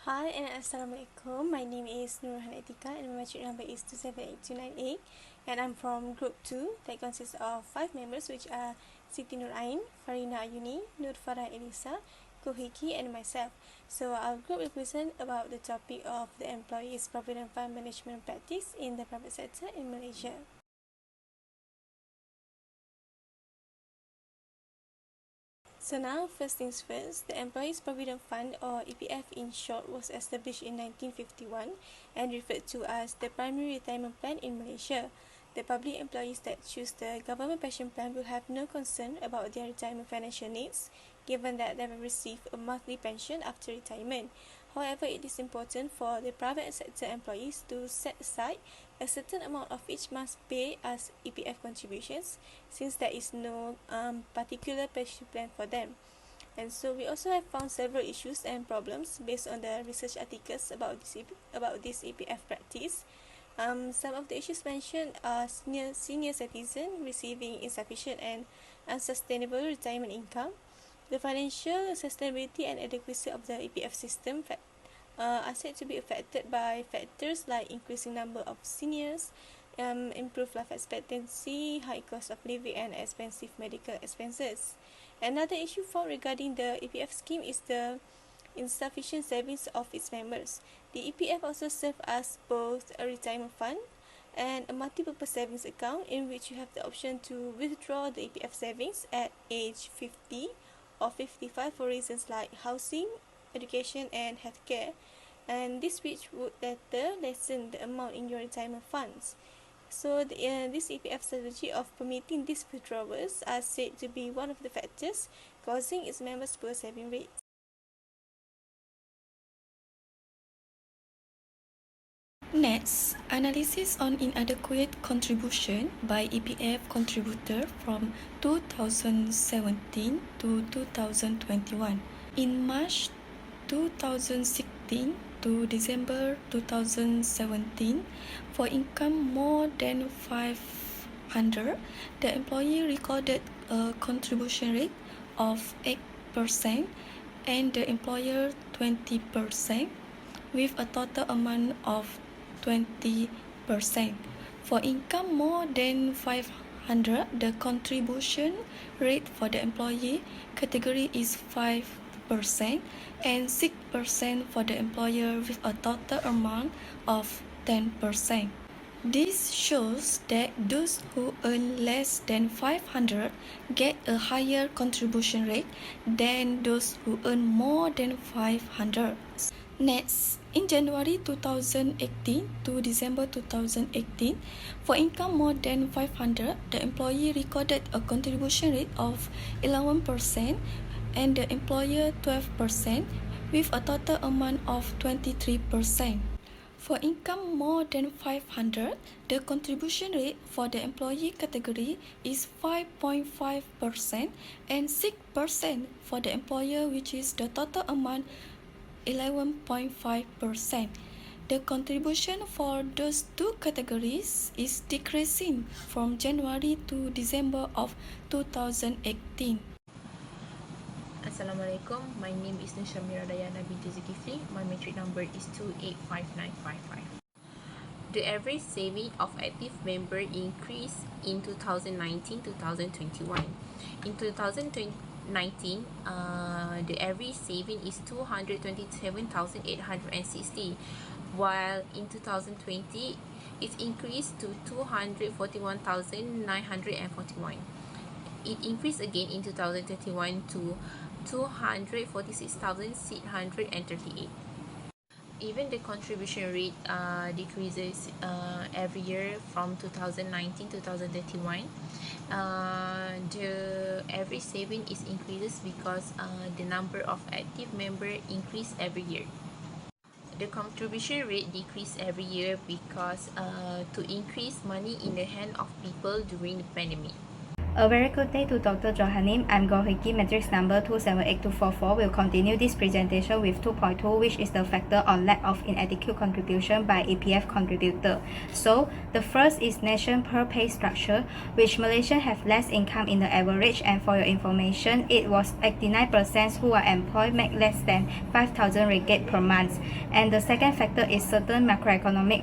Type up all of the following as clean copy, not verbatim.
Hi and Assalamualaikum. My name is NURUL and ATIKAH and my matric number is 278298 and I'm from Group 2 that consists of 5 members which are SITI FAREYNA AYUNNI, FARAH ELLYSA, Kohiki and myself. So our group will present about the topic of the employees' provident fund management practice in the private sector in Malaysia. So now, first things first, the Employees Provident Fund, or EPF in short, was established in 1951 and referred to as the primary retirement plan in Malaysia. The public employees that choose the government pension plan will have no concern about their retirement financial needs, given that they will receive a monthly pension after retirement. However, it is important for the private sector employees to set aside a certain amount of each month's pay as EPF contributions, since there is no particular pension plan for them. And so we also have found several issues and problems based on the research articles about this EPF practice. Some of the issues mentioned are senior citizens receiving insufficient and unsustainable retirement income, the financial sustainability and adequacy of the EPF system are said to be affected by factors like increasing number of seniors, improved life expectancy, high cost of living and expensive medical expenses. Another issue found regarding the EPF scheme is the insufficient savings of its members. The EPF also serves as both a retirement fund and a multi-purpose savings account in which you have the option to withdraw the EPF savings at age 50 or 55 for reasons like housing, education and healthcare, and this which would later lessen the amount in your retirement funds. So this EPF strategy of permitting these withdrawals are said to be one of the factors causing its members' poor saving rates. Next, analysis on inadequate contribution by EPF contributor from 2017 to 2021. In March 2016 to December 2017, for income more than 500, the employee recorded a contribution rate of 8% and the employer 20%, with a total amount of 20%. For income more than 500, the contribution rate for the employee category is 5% and 6% for the employer, with a total amount of 10%. This shows that those who earn less than 500 get a higher contribution rate than those who earn more than 500. Next, in January 2018 to December 2018, for income more than 500, the employee recorded a contribution rate of 11% and the employer 12%, with a total amount of 23%. For income more than 500, the contribution rate for the employee category is 5.5% and 6% for the employer, which is the total amount 11.5%. The contribution for those two categories is decreasing from January to December of 2018. Assalamualaikum. My name is NURSYAMIRA DAYANA binti DZULKEFLI. My matric number is 285955. The average saving of active member increased in 2019-2021. In 2019, the average saving is 227,860, while in 2020 it increased to 241,941. It increased again in 2021 to 246,638. Even the contribution rate decreases every year from 2019-2021. The average saving is increases because the number of active members increase every year. The contribution rate decrease every year because to increase money in the hand of people during the pandemic. A very good day to Dr. Johanim. I'm Gohiki, matrix number 278244. We'll continue this presentation with 2.2, which is the factor or lack of inadequate contribution by EPF contributor. So, the first is nation per pay structure, which Malaysia have less income in the average, and for your information, it was 89% who are employed make less than 5,000 ringgit per month. And the second factor is certain macroeconomic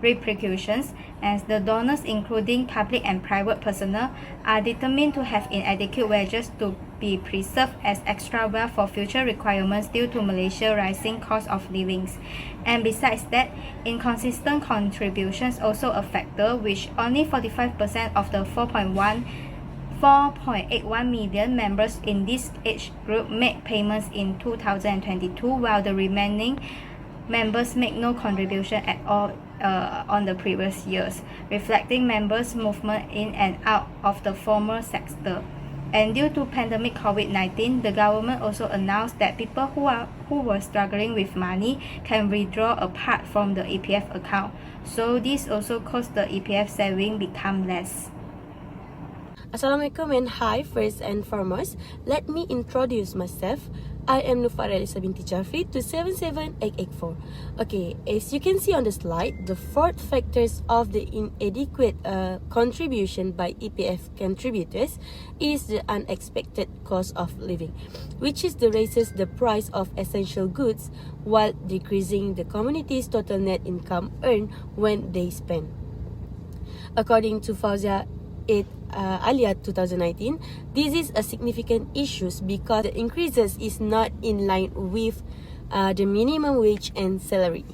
repercussions, as the donors, including public and private personnel, are determined to have inadequate wages to be preserved as extra wealth for future requirements due to Malaysia's rising cost of living. And besides that, inconsistent contributions also a factor, which only 45% of the 4.81 million members in this age group make payments in 2022, while the remaining members make no contribution at all on the previous years, reflecting members' movement in and out of the former sector. And due to pandemic COVID-19, the government also announced that people who were struggling with money can withdraw a part from the EPF account. So this also caused the EPF saving become less. Assalamualaikum and hi. First and foremost, let me introduce myself. I am ELLYSA binti JAFRI 277884. Okay, as you can see on the slide, the fourth factors of the inadequate contribution by EPF contributors is the unexpected cost of living, which is the raises the price of essential goods while decreasing the community's total net income earned when they spend. According to Fauzia Alia 2019, this is a significant issue because the increases is not in line with the minimum wage and salary.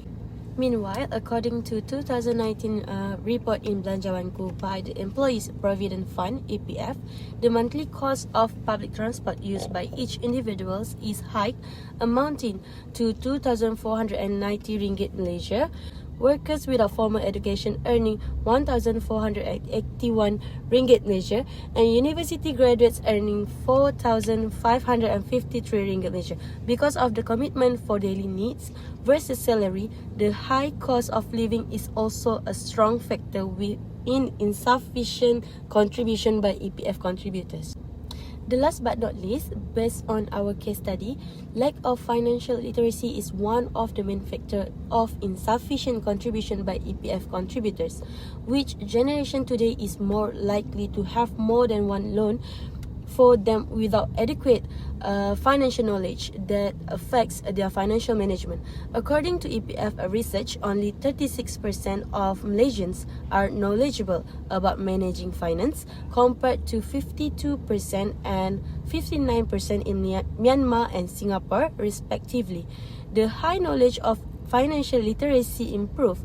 Meanwhile, according to 2019 report in Belanjawanku by the Employees Provident Fund (EPF), the monthly cost of public transport used by each individual is high, amounting to 2,490 ringgit Malaysia. Workers without formal education earning 1,481 ringgit Malaysia, and university graduates earning 4,553 ringgit Malaysia. Because of the commitment for daily needs versus salary, the high cost of living is also a strong factor in insufficient contribution by EPF contributors. The last but not least, based on our case study, lack of financial literacy is one of the main factors of insufficient contribution by EPF contributors, which generation today is more likely to have more than one loan for them without adequate financial knowledge that affects their financial management. According to EPF research, only 36% of Malaysians are knowledgeable about managing finance, compared to 52% and 59% in Myanmar and Singapore, respectively. The high knowledge of financial literacy improve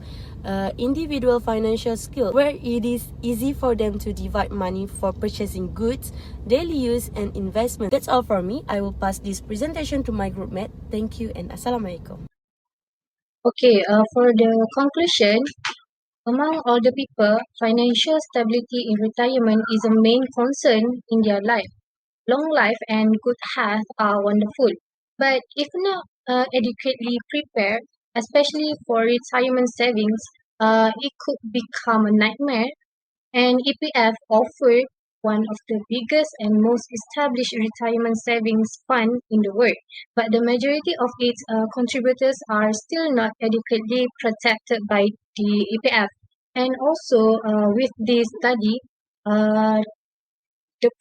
individual financial skill, where it is easy for them to divide money for purchasing goods, daily use and investment. That's all for me. I will pass this presentation to my group mate. Thank you and Assalamualaikum. Okay, for the conclusion, among all the people, financial stability in retirement is a main concern in their life. Long life and good health are wonderful, but if not adequately prepared, especially for retirement savings, it could become a nightmare. And EPF offered one of the biggest and most established retirement savings fund in the world, but the majority of its contributors are still not adequately protected by the EPF. And also, with this study, the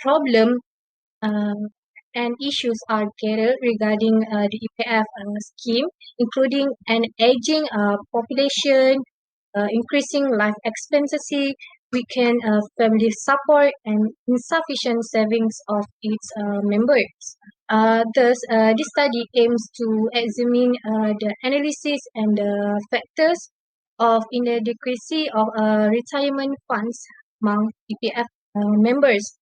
problem and issues are gathered regarding the EPF scheme, including an aging population, increasing life expectancy, weakened family support, and insufficient savings of its members. Thus, this study aims to examine the analysis and the factors of inadequacy of retirement funds among EPF members.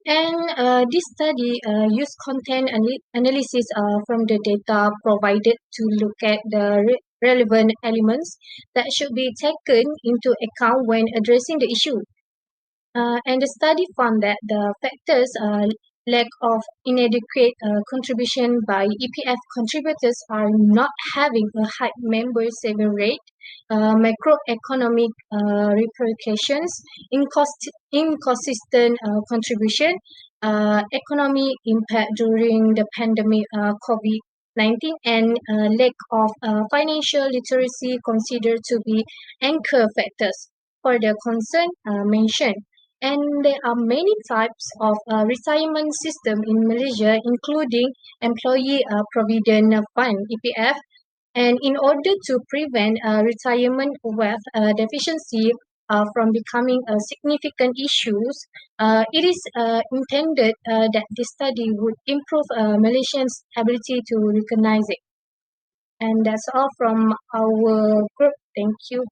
And this study used content analysis from the data provided to look at the relevant elements that should be taken into account when addressing the issue. And the study found that the factors lack of inadequate contribution by EPF contributors are not having a high member saving rate, macroeconomic repercussions, inconsistent contribution, economic impact during the pandemic COVID-19, and lack of financial literacy considered to be anchor factors for the concern mentioned. And there are many types of retirement system in Malaysia, including Employee Provident Fund (EPF). And in order to prevent retirement wealth deficiency from becoming a significant issues, it is intended that this study would improve Malaysians' ability to recognize it. And that's all from our group. Thank you.